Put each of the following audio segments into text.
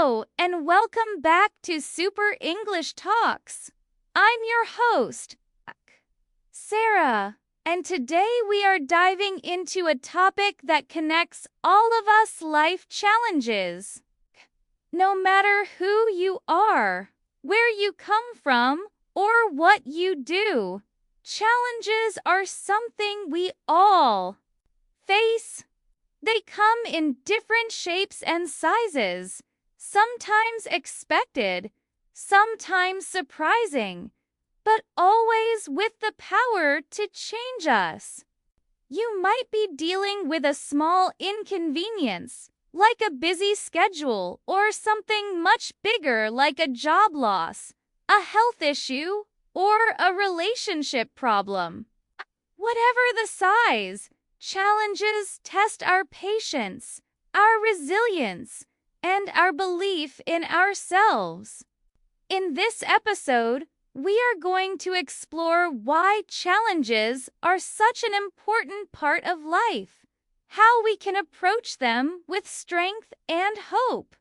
Hello, and welcome back to Super English Talks. I'm your host, Sarah, and today we are diving into a topic that connects all of us life challenges. No matter who you are, where you come from, or what you do, challenges are something we all face. They come in different shapes and sizes, sometimes expected, sometimes surprising, but always with the power to change us. You might be dealing with a small inconvenience, like a busy schedule, or something much bigger like a job loss, a health issue, or a relationship problem. Whatever the size, challenges test our patience, our resilience, and our belief in ourselves. In this episode, we are going to explore why challenges are such an important part of life, how we can approach them with strength and hope,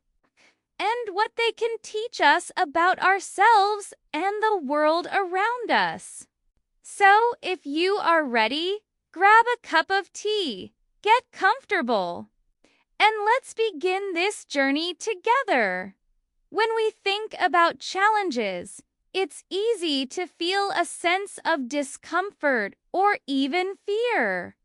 and what they can teach us about ourselves and the world around us. So, if you are ready, grab a cup of tea, get comfortable, and let's begin this journey together. When we think about challenges, it's easy to feel a sense of discomfort or even fear.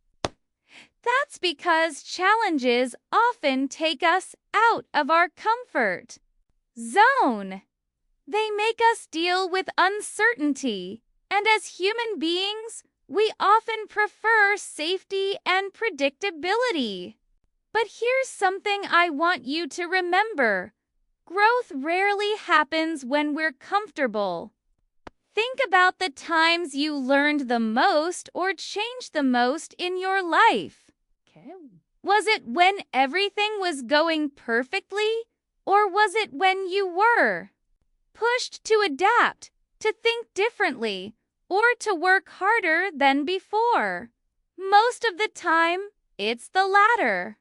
That's because challenges often take us out of our comfort zone. They make us deal with uncertainty, and as human beings, we often prefer safety and predictability. But here's something I want you to remember. Growth rarely happens when we're comfortable. Think about the times you learned the most or changed the most in your life. Was it when everything was going perfectly, or was it when you were pushed to adapt, to think differently, or to work harder than before? Most of the time, it's the latter.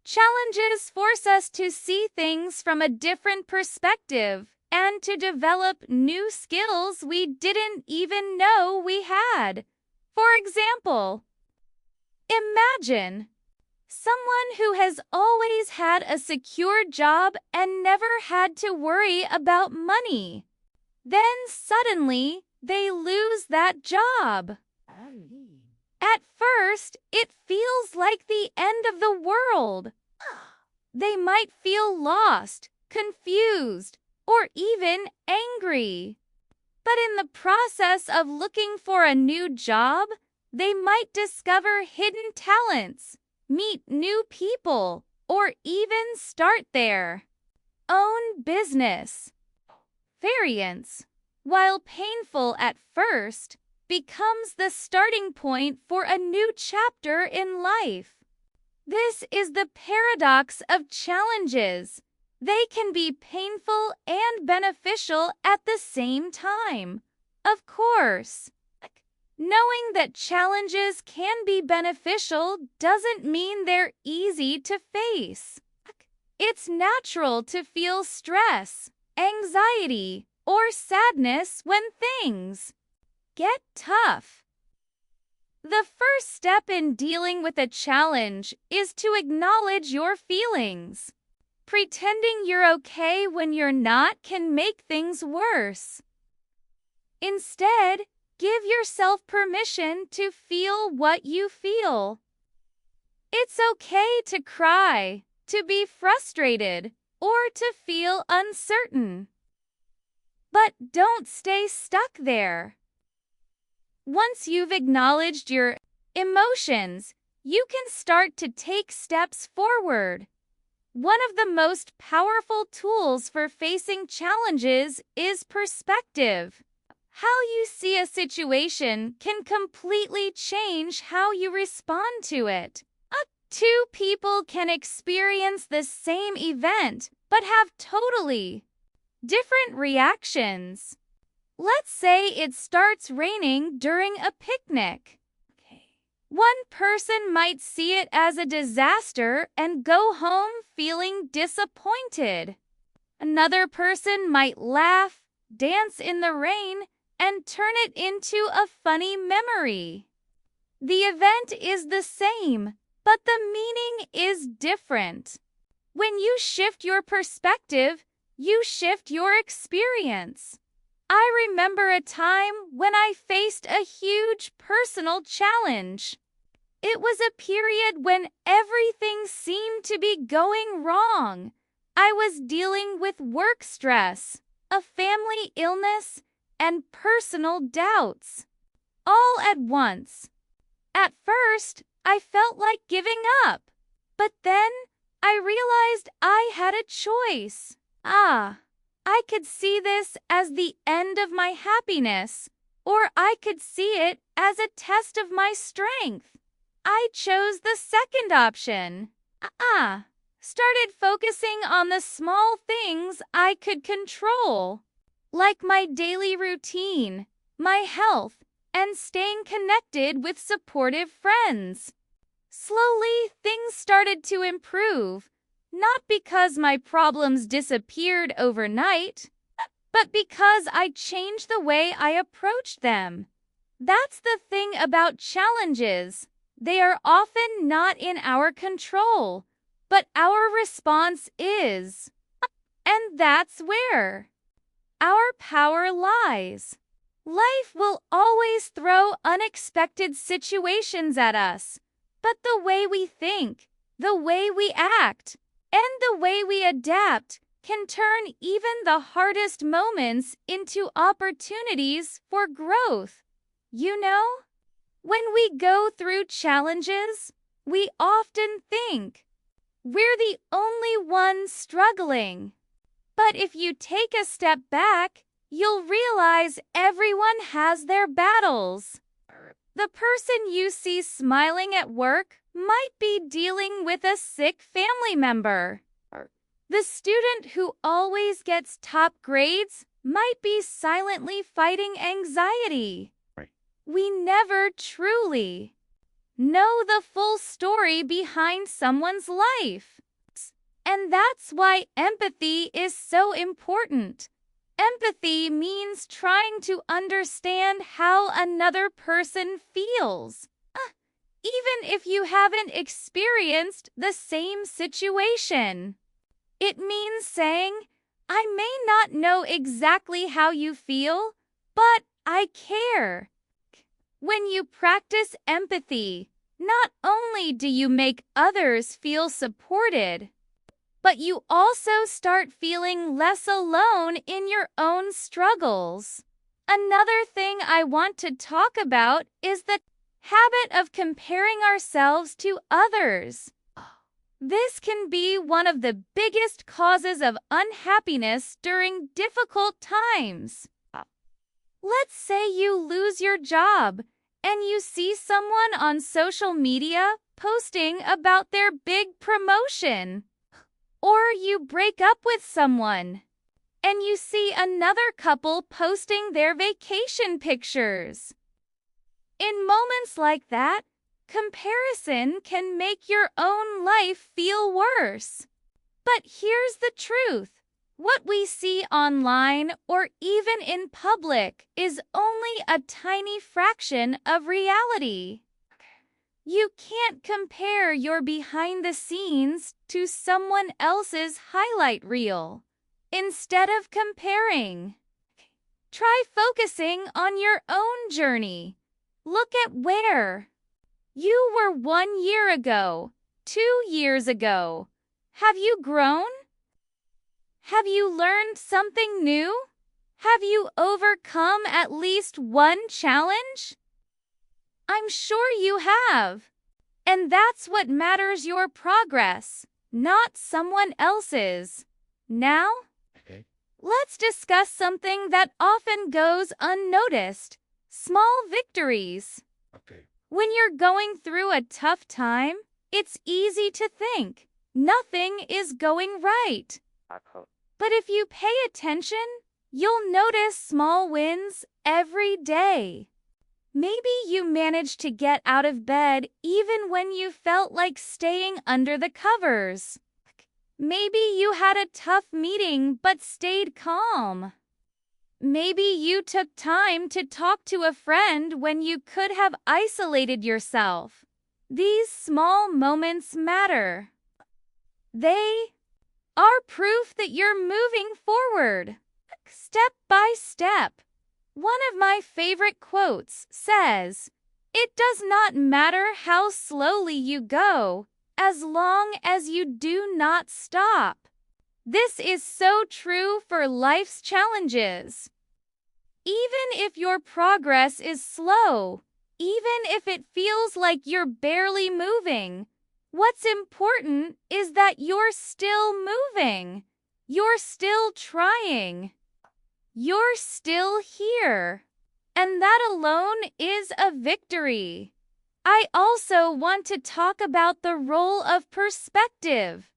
Challenges force us to see things from a different perspective and to develop new skills we didn't even know we had. For example, imagine someone who has always had a secure job and never had to worry about money. Then suddenly, they lose that job. At first, it feels like the end of the world. They might feel lost, confused, or even angry. But in the process of looking for a new job, they might discover hidden talents, meet new people, or even start their own business. Variance, while painful at first, becomes the starting point for a new chapter in life. This is the paradox of challenges. They can be painful and beneficial at the same time. Of course, knowing that challenges can be beneficial doesn't mean they're easy to face. It's natural to feel stress, anxiety, or sadness when things get tough. The first step in dealing with a challenge is to acknowledge your feelings. Pretending you're okay when you're not can make things worse. Instead, give yourself permission to feel what you feel. It's okay to cry, to be frustrated, or to feel uncertain. But don't stay stuck there. Once you've acknowledged your emotions, you can start to take steps forward. One of the most powerful tools for facing challenges is perspective. How you see a situation can completely change how you respond to it. Two people can experience the same event, but have totally different reactions. Let's say it starts raining during a picnic. One person might see it as a disaster and go home feeling disappointed. Another person might laugh, dance in the rain, and turn it into a funny memory. The event is the same, but the meaning is different. When you shift your perspective, you shift your experience. I remember a time when I faced a huge personal challenge. It was a period when everything seemed to be going wrong. I was dealing with work stress, a family illness, and personal doubts, all at once. At first, I felt like giving up, but then I realized I had a choice. I could see this as the end of my happiness, or I could see it as a test of my strength. I chose the second option. Started focusing on the small things I could control, like my daily routine, my health, and staying connected with supportive friends. Slowly, things started to improve, not because my problems disappeared overnight, but because I changed the way I approached them. That's the thing about challenges. They are often not in our control, but our response is. And that's where our power lies. Life will always throw unexpected situations at us, but the way we think, the way we act, and the way we adapt can turn even the hardest moments into opportunities for growth. You know, when we go through challenges, we often think we're the only ones struggling. But if you take a step back, you'll realize everyone has their battles. The person you see smiling at work might be dealing with a sick family member. The student who always gets top grades might be silently fighting anxiety. We never truly know the full story behind someone's life. And that's why empathy is so important. Empathy means trying to understand how another person feels, even if you haven't experienced the same situation. It means saying, I may not know exactly how you feel, but I care. When you practice empathy, not only do you make others feel supported, but you also start feeling less alone in your own struggles. Another thing I want to talk about is the habit of comparing ourselves to others. This can be one of the biggest causes of unhappiness during difficult times. Let's say you lose your job and you see someone on social media posting about their big promotion. Or you break up with someone and you see another couple posting their vacation pictures. In moments like that, comparison can make your own life feel worse. But here's the truth. What we see online or even in public is only a tiny fraction of reality. You can't compare your behind the scenes to someone else's highlight reel. Instead of comparing, try focusing on your own journey. Look at where you were 1 year ago, 2 years ago. Have you grown? Have you learned something new? Have you overcome at least one challenge? I'm sure you have. And that's what matters, your progress, not someone else's. Now, let's discuss something that often goes unnoticed. Small victories. When you're going through a tough time, it's easy to think nothing is going right. But if you pay attention, you'll notice small wins every day. Maybe you managed to get out of bed even when you felt like staying under the covers. Maybe you had a tough meeting but stayed calm. Maybe you took time to talk to a friend when you could have isolated yourself. These small moments matter. They are proof that you're moving forward, step by step. One of my favorite quotes says, "It does not matter how slowly you go, as long as you do not stop." This is so true for life's challenges. Even if your progress is slow, even if it feels like you're barely moving, what's important is that you're still moving. You're still trying. You're still here. And that alone is a victory. I also want to talk about the role of perspective.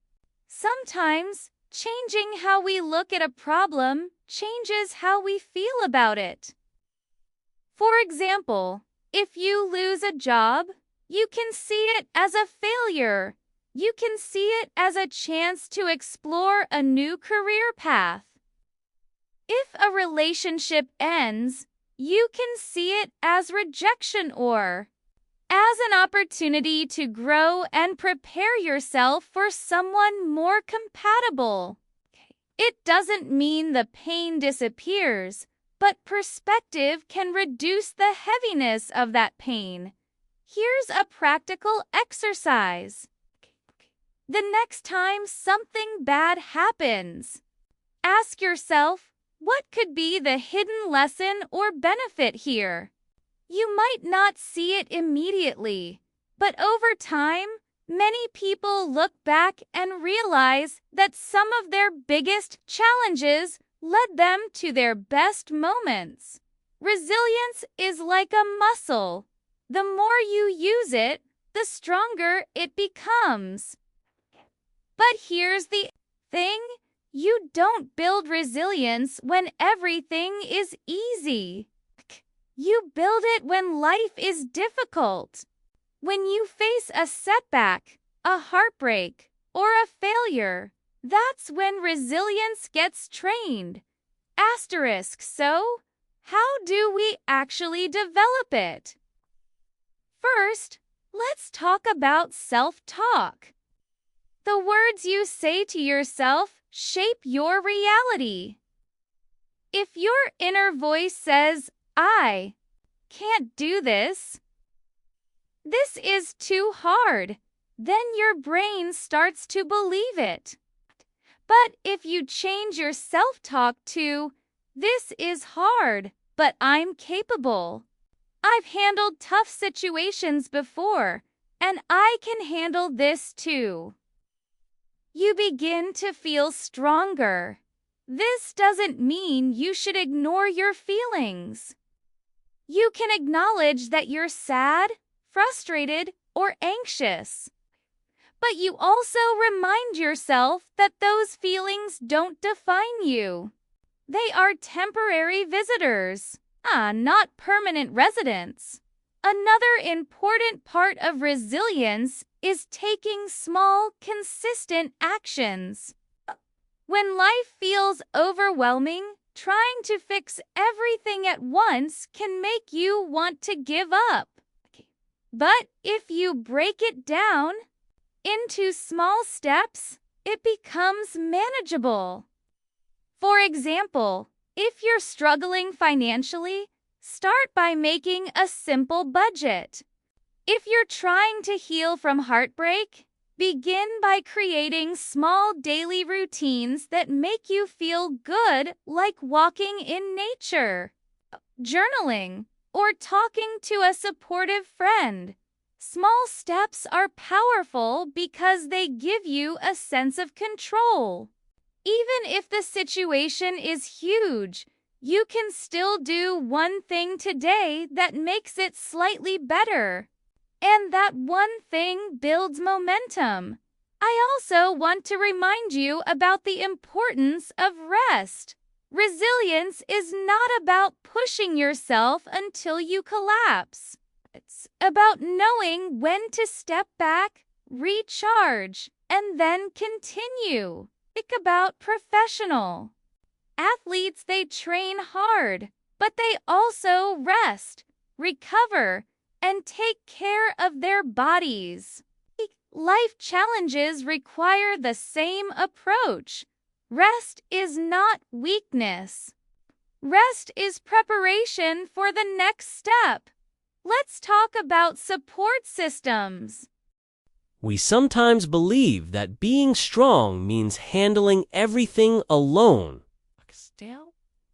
Sometimes, changing how we look at a problem changes how we feel about it. For example, if you lose a job, you can see it as a failure. You can see it as a chance to explore a new career path. If a relationship ends, you can see it as rejection or as an opportunity to grow and prepare yourself for someone more compatible. It doesn't mean the pain disappears, but perspective can reduce the heaviness of that pain. Here's a practical exercise. The next time something bad happens, ask yourself, what could be the hidden lesson or benefit here? You might not see it immediately, but over time, many people look back and realize that some of their biggest challenges led them to their best moments. Resilience is like a muscle. The more you use it, the stronger it becomes. But here's the thing. You don't build resilience when everything is easy. You build it when life is difficult. When you face a setback, a heartbreak, or a failure, that's when resilience gets trained. Asterisk. So, how do we actually develop it? First, let's talk about self-talk. The words you say to yourself shape your reality. If your inner voice says, "I can't do this," "This is too hard," then your brain starts to believe it. But if you change your self-talk to, "This is hard, but I'm capable. I've handled tough situations before, and I can handle this too," you begin to feel stronger. This doesn't mean you should ignore your feelings. You can acknowledge that you're sad, frustrated, or anxious. But you also remind yourself that those feelings don't define you. They are temporary visitors, not permanent residents. Another important part of resilience is taking small, consistent actions. When life feels overwhelming, trying to fix everything at once can make you want to give up. But if you break it down into small steps, it becomes manageable. For example, if you're struggling financially, start by making a simple budget. If you're trying to heal from heartbreak, begin by creating small daily routines that make you feel good, like walking in nature, journaling, or talking to a supportive friend. Small steps are powerful because they give you a sense of control. Even if the situation is huge, you can still do one thing today that makes it slightly better. And that one thing builds momentum. I also want to remind you about the importance of rest. Resilience is not about pushing yourself until you collapse. It's about knowing when to step back, recharge, and then continue. Think about professional athletes. They train hard, but they also rest, recover, and take care of their bodies. Life challenges require the same approach. Rest is not weakness. Rest is preparation for the next step. Let's talk about support systems. We sometimes believe that being strong means handling everything alone.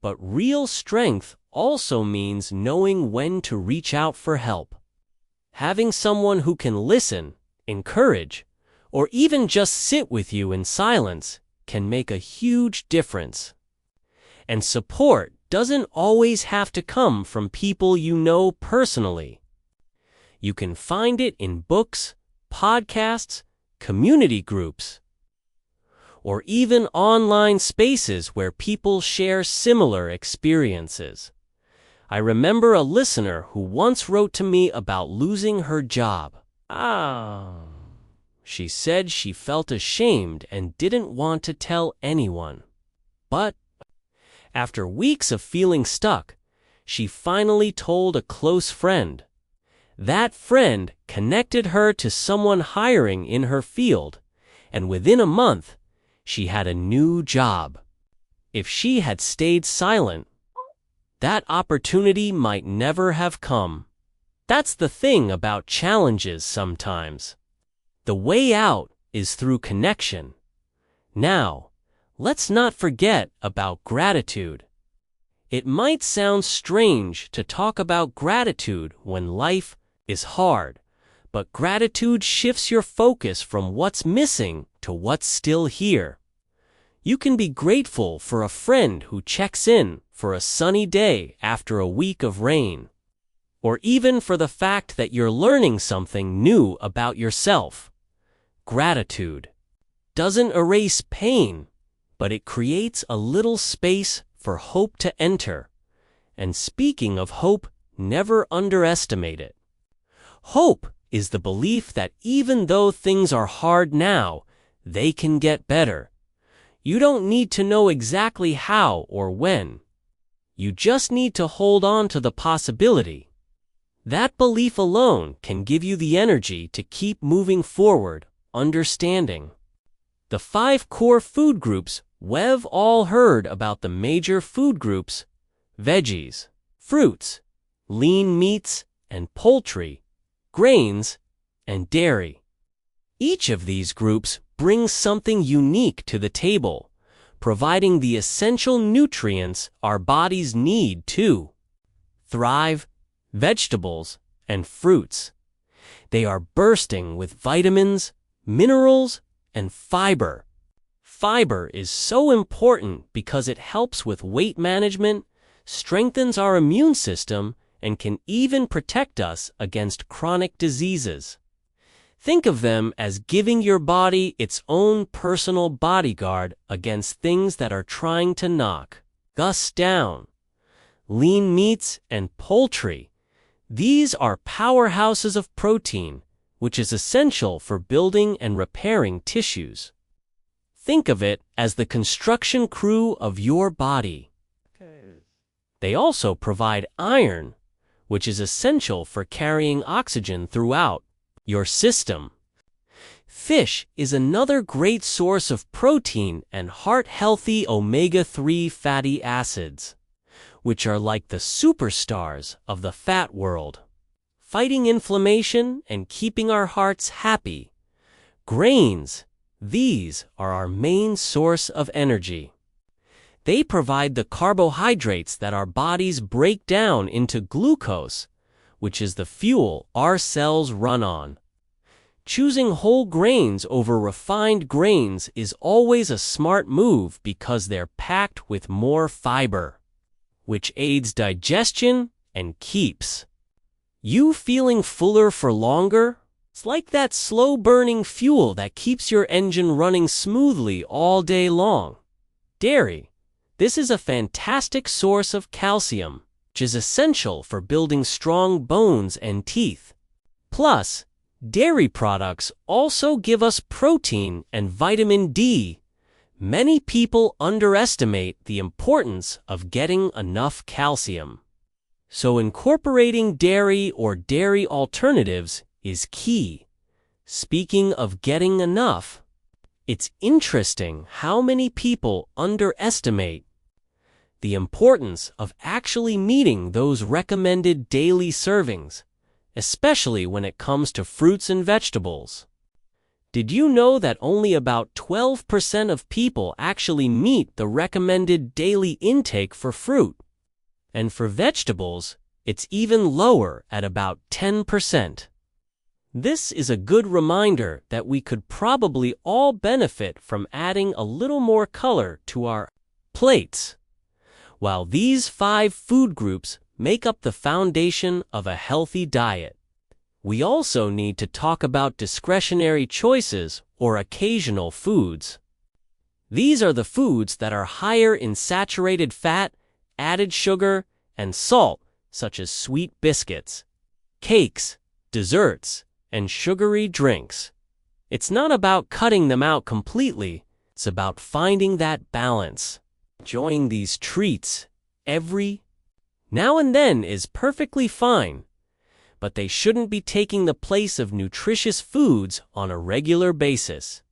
But real strength also means knowing when to reach out for help. Having someone who can listen, encourage, or even just sit with you in silence can make a huge difference. And support doesn't always have to come from people you know personally. You can find it in books, podcasts, community groups, or even online spaces where people share similar experiences. I remember a listener who once wrote to me about losing her job. She said she felt ashamed and didn't want to tell anyone. But after weeks of feeling stuck, she finally told a close friend. That friend connected her to someone hiring in her field, and within a month, she had a new job. If she had stayed silent, that opportunity might never have come. That's the thing about challenges sometimes. The way out is through connection. Now, let's not forget about gratitude. It might sound strange to talk about gratitude when life is hard, but gratitude shifts your focus from what's missing to what's still here. You can be grateful for a friend who checks in for a sunny day after a week of rain, or even for the fact that you're learning something new about yourself. Gratitude doesn't erase pain, but it creates a little space for hope to enter. And speaking of hope, never underestimate it. Hope is the belief that even though things are hard now, they can get better. You don't need to know exactly how or when. You just need to hold on to the possibility. That belief alone can give you the energy to keep moving forward, understanding. The 5 core food groups. We've all heard about the major food groups: veggies, fruits, lean meats and poultry, grains, and dairy. Each of these groups brings something unique to the table, providing the essential nutrients our bodies need to thrive. Vegetables and fruits. They are bursting with vitamins, minerals, and fiber. Fiber is so important because it helps with weight management, strengthens our immune system, and can even protect us against chronic diseases. Think of them as giving your body its own personal bodyguard against things that are trying to knock us down. Lean meats and poultry. These are powerhouses of protein, which is essential for building and repairing tissues. Think of it as the construction crew of your body. They also provide iron, which is essential for carrying oxygen throughout your system. Fish is another great source of protein and heart-healthy omega-3 fatty acids, which are like the superstars of the fat world, fighting inflammation and keeping our hearts happy. Grains, these are our main source of energy. They provide the carbohydrates that our bodies break down into glucose, which is the fuel our cells run on. Choosing whole grains over refined grains is always a smart move because they're packed with more fiber, which aids digestion and keeps you feeling fuller for longer. It's like that slow-burning fuel that keeps your engine running smoothly all day long. Dairy. This is a fantastic source of calcium, which is essential for building strong bones and teeth. Plus, dairy products also give us protein and vitamin D. Many people underestimate the importance of getting enough calcium. So incorporating dairy or dairy alternatives is key. Speaking of getting enough, it's interesting how many people underestimate the importance of actually meeting those recommended daily servings, especially when it comes to fruits and vegetables. Did you know that only about 12% of people actually meet the recommended daily intake for fruit? And for vegetables, it's even lower at about 10%. This is a good reminder that we could probably all benefit from adding a little more color to our plates. While these 5 food groups make up the foundation of a healthy diet, we also need to talk about discretionary choices or occasional foods. These are the foods that are higher in saturated fat, added sugar, and salt, such as sweet biscuits, cakes, desserts, and sugary drinks. It's not about cutting them out completely, it's about finding that balance. Enjoying these treats every now and then is perfectly fine, but they shouldn't be taking the place of nutritious foods on a regular basis.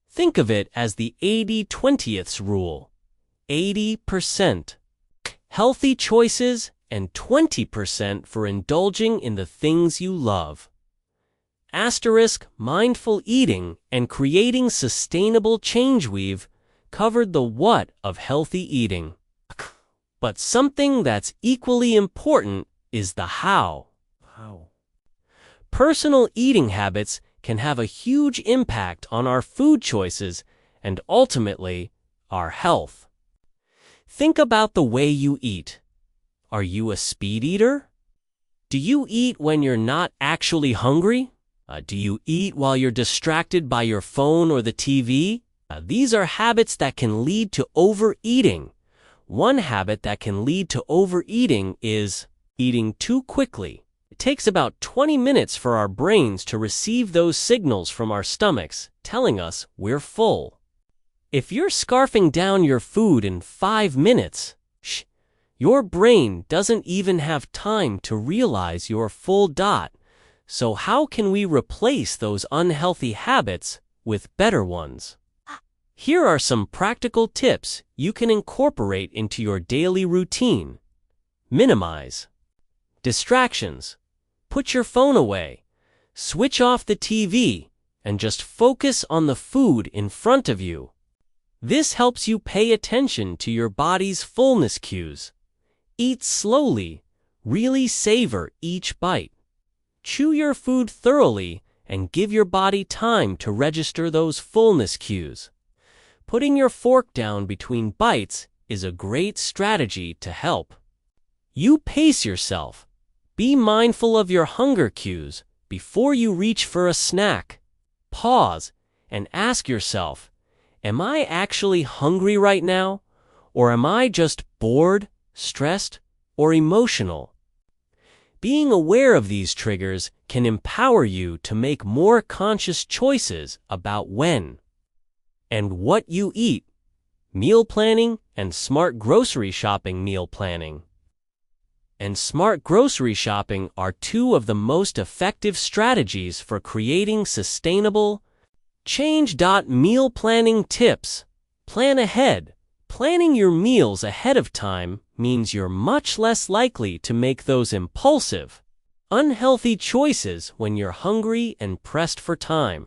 Think of it as the 80-20ths rule. 80% healthy choices and 20% for indulging in the things you love. Asterisk mindful eating and creating sustainable change. We've covered the what of healthy eating. But something that's equally important is the how. Personal eating habits can have a huge impact on our food choices and ultimately our health. Think about the way you eat. Are you a speed eater? Do you eat when you're not actually hungry? Do you eat while you're distracted by your phone or the TV? These are habits that can lead to overeating. One habit that can lead to overeating is eating too quickly. It takes about 20 minutes for our brains to receive those signals from our stomachs, telling us we're full. If you're scarfing down your food in 5 minutes, your brain doesn't even have time to realize you're full. So how can we replace those unhealthy habits with better ones? Here are some practical tips you can incorporate into your daily routine. Minimize distractions. Put your phone away. Switch off the TV and just focus on the food in front of you. This helps you pay attention to your body's fullness cues. Eat slowly. Really savor each bite. Chew your food thoroughly and give your body time to register those fullness cues. Putting your fork down between bites is a great strategy to help. You pace yourself. Be mindful of your hunger cues before you reach for a snack. Pause and ask yourself, am I actually hungry right now? Or am I just bored, stressed, or emotional? Being aware of these triggers can empower you to make more conscious choices about when and what you eat. Meal planning and smart grocery shopping. Meal planning and smart grocery shopping are 2 of the most effective strategies for creating sustainable change. Meal planning tips. Plan ahead. Planning your meals ahead of time means you're much less likely to make those impulsive, unhealthy choices when you're hungry and pressed for time.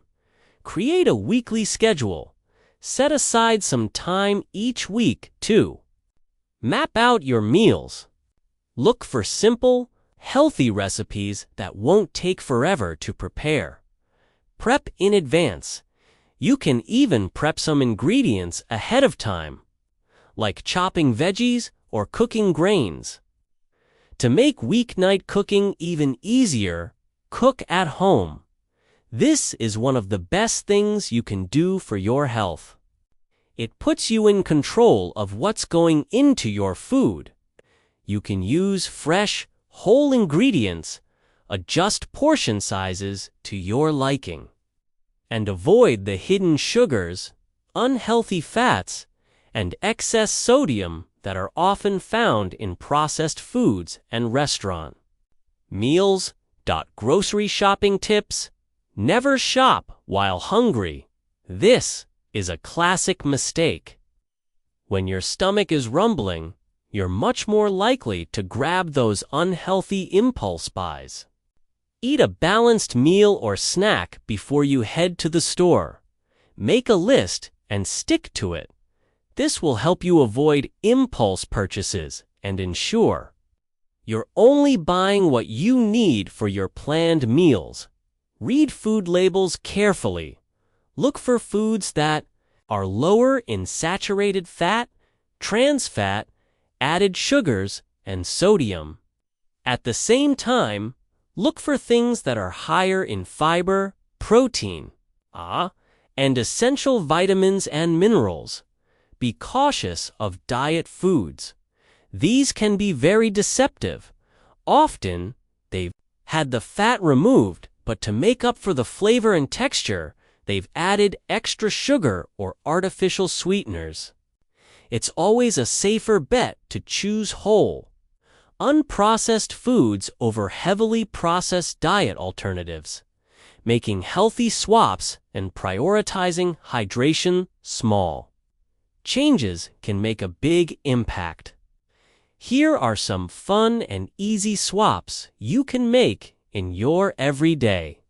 Create a weekly schedule. Set aside some time each week to map out your meals. Look for simple, healthy recipes that won't take forever to prepare. Prep in advance. You can even prep some ingredients ahead of time, like chopping veggies or cooking grains. To make weeknight cooking even easier, cook at home. This is one of the best things you can do for your health. It puts you in control of what's going into your food. You can use fresh, whole ingredients, adjust portion sizes to your liking, and avoid the hidden sugars, unhealthy fats, and excess sodium that are often found in processed foods and restaurant meals. Grocery shopping tips: never shop while hungry. This is a classic mistake. When your stomach is rumbling, you're much more likely to grab those unhealthy impulse buys. Eat a balanced meal or snack before you head to the store. Make a list and stick to it. This will help you avoid impulse purchases and ensure you're only buying what you need for your planned meals. Read food labels carefully. Look for foods that are lower in saturated fat, trans fat, added sugars, and sodium. At the same time, look for things that are higher in fiber, protein, and essential vitamins and minerals. Be cautious of diet foods. These can be very deceptive. Often, they've had the fat removed, but to make up for the flavor and texture, they've added extra sugar or artificial sweeteners. It's always a safer bet to choose whole, unprocessed foods over heavily processed diet alternatives, making healthy swaps and prioritizing hydration small. Changes can make a big impact. Here are some fun and easy swaps you can make in your everyday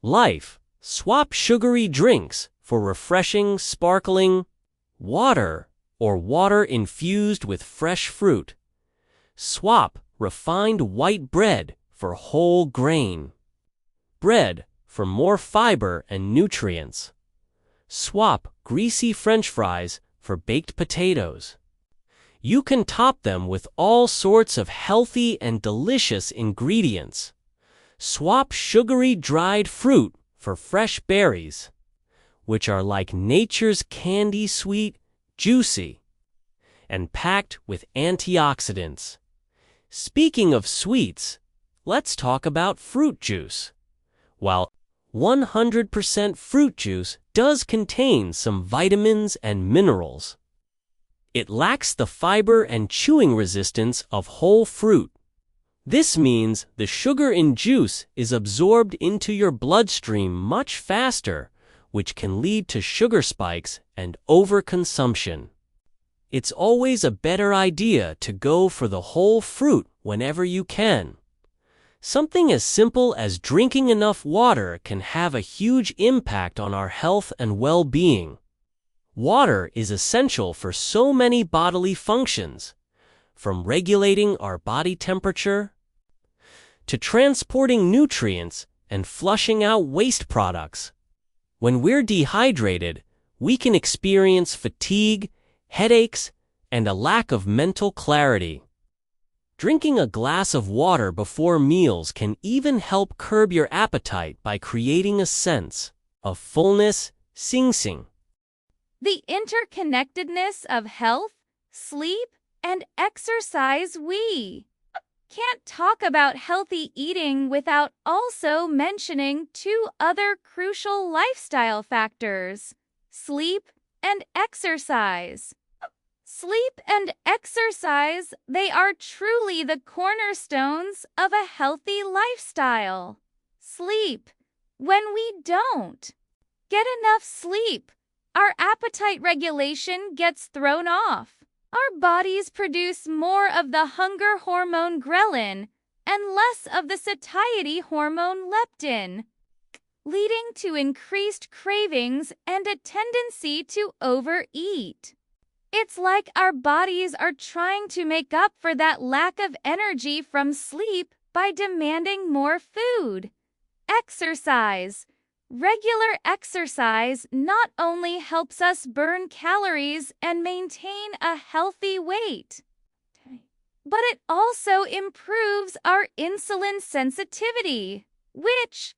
life. Swap sugary drinks for refreshing, sparkling water or water infused with fresh fruit. Swap refined white bread for whole grain bread for more fiber and nutrients. Swap greasy French fries for baked potatoes. You can top them with all sorts of healthy and delicious ingredients. Swap sugary dried fruit for fresh berries, which are like nature's candy, sweet, juicy, and packed with antioxidants. Speaking of sweets, let's talk about fruit juice. While 100% fruit juice does contain some vitamins and minerals, it lacks the fiber and chewing resistance of whole fruit. This means the sugar in juice is absorbed into your bloodstream much faster, which can lead to sugar spikes and overconsumption. It's always a better idea to go for the whole fruit whenever you can. Something as simple as drinking enough water can have a huge impact on our health and well-being. Water is essential for so many bodily functions, from regulating our body temperature to transporting nutrients and flushing out waste products. When we're dehydrated, we can experience fatigue, headaches, and a lack of mental clarity. Drinking a glass of water before meals can even help curb your appetite by creating a sense of fullness, sing. The interconnectedness of health, sleep, and exercise. We can't talk about healthy eating without also mentioning two other crucial lifestyle factors: sleep and exercise. Sleep and exercise, they are truly the cornerstones of a healthy lifestyle. Sleep. When we don't get enough sleep, our appetite regulation gets thrown off. Our bodies produce more of the hunger hormone ghrelin and less of the satiety hormone leptin, leading to increased cravings and a tendency to overeat. It's like our bodies are trying to make up for that lack of energy from sleep by demanding more food. Exercise. Regular exercise not only helps us burn calories and maintain a healthy weight, but it also improves our insulin sensitivity, which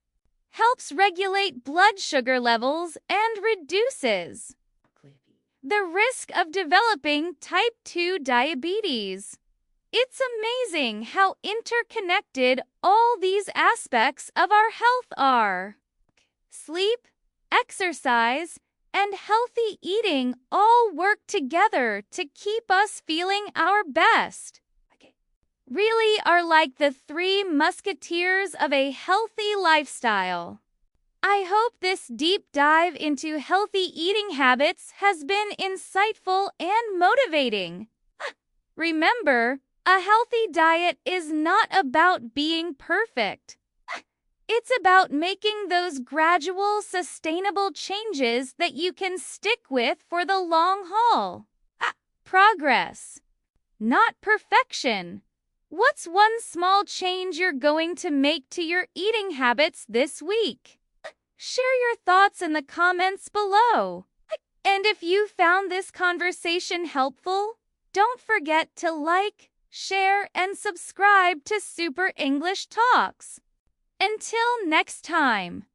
helps regulate blood sugar levels and reduces the risk of developing type 2 diabetes. It's amazing how interconnected all these aspects of our health are. Sleep, exercise, and healthy eating all work together to keep us feeling our best. Really are like the three musketeers of a healthy lifestyle. I hope this deep dive into healthy eating habits has been insightful and motivating. Remember, a healthy diet is not about being perfect. It's about making those gradual, sustainable changes that you can stick with for the long haul. Progress, not perfection. What's one small change you're going to make to your eating habits this week? Share your thoughts in the comments below. And if you found this conversation helpful, don't forget to like, share, and subscribe to Super English Talks. Until next time.